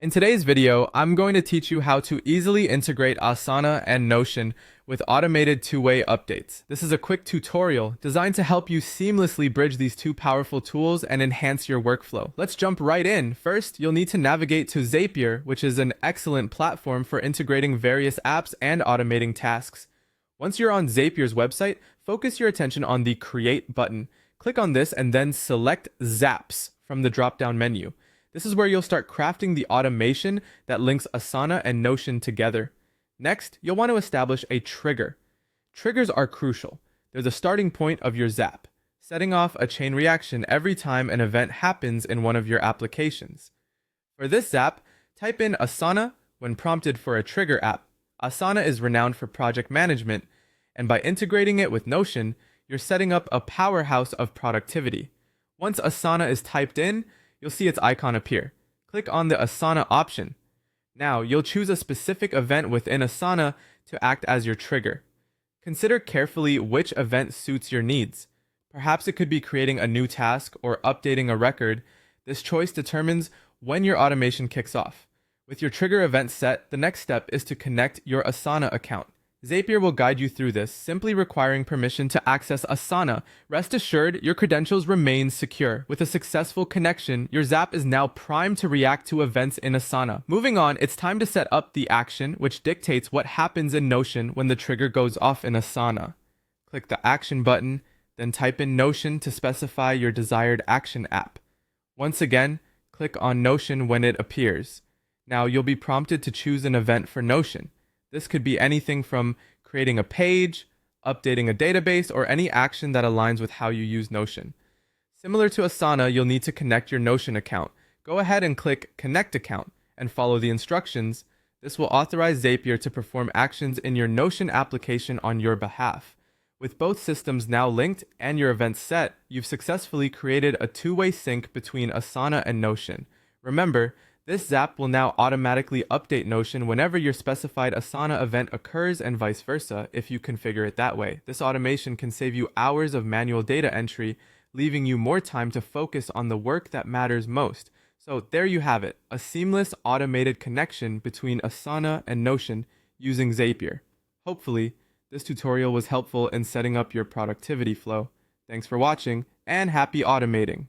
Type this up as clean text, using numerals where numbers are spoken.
In today's video, I'm going to teach you how to easily integrate Asana and Notion with automated two-way updates. This is a quick tutorial designed to help you seamlessly bridge these two powerful tools and enhance your workflow. Let's jump right in. First, you'll need to navigate to Zapier, which is an excellent platform for integrating various apps and automating tasks. Once you're on Zapier's website, focus your attention on the Create button. Click on this and then select Zaps from the drop-down menu. This is where you'll start crafting the automation that links Asana and Notion together. Next, you'll want to establish a trigger. Triggers are crucial. They're the starting point of your Zap, setting off a chain reaction every time an event happens in one of your applications. For this Zap, type in Asana when prompted for a trigger app. Asana is renowned for project management, and by integrating it with Notion, you're setting up a powerhouse of productivity. Once Asana is typed in, you'll see its icon appear. Click on the Asana option. Now, you'll choose a specific event within Asana to act as your trigger. Consider carefully which event suits your needs. Perhaps it could be creating a new task or updating a record. This choice determines when your automation kicks off. With your trigger event set, the next step is to connect your Asana account. Zapier will guide you through this, simply requiring permission to access Asana. Rest assured, your credentials remain secure. With a successful connection, your Zap is now primed to react to events in Asana. Moving on, it's time to set up the action, which dictates what happens in Notion when the trigger goes off in Asana. Click the Action button, then type in Notion to specify your desired action app. Once again, click on Notion when it appears. Now you'll be prompted to choose an event for Notion. This could be anything from creating a page, updating a database, or any action that aligns with how you use Notion. Similar to Asana, you'll need to connect your Notion account. Go ahead and click Connect Account and follow the instructions. This will authorize Zapier to perform actions in your Notion application on your behalf. With both systems now linked and your events set, you've successfully created a two-way sync between Asana and Notion. Remember, this Zap will now automatically update Notion whenever your specified Asana event occurs and vice versa if you configure it that way. This automation can save you hours of manual data entry, leaving you more time to focus on the work that matters most. So there you have it, a seamless automated connection between Asana and Notion using Zapier. Hopefully, this tutorial was helpful in setting up your productivity flow. Thanks for watching, and happy automating!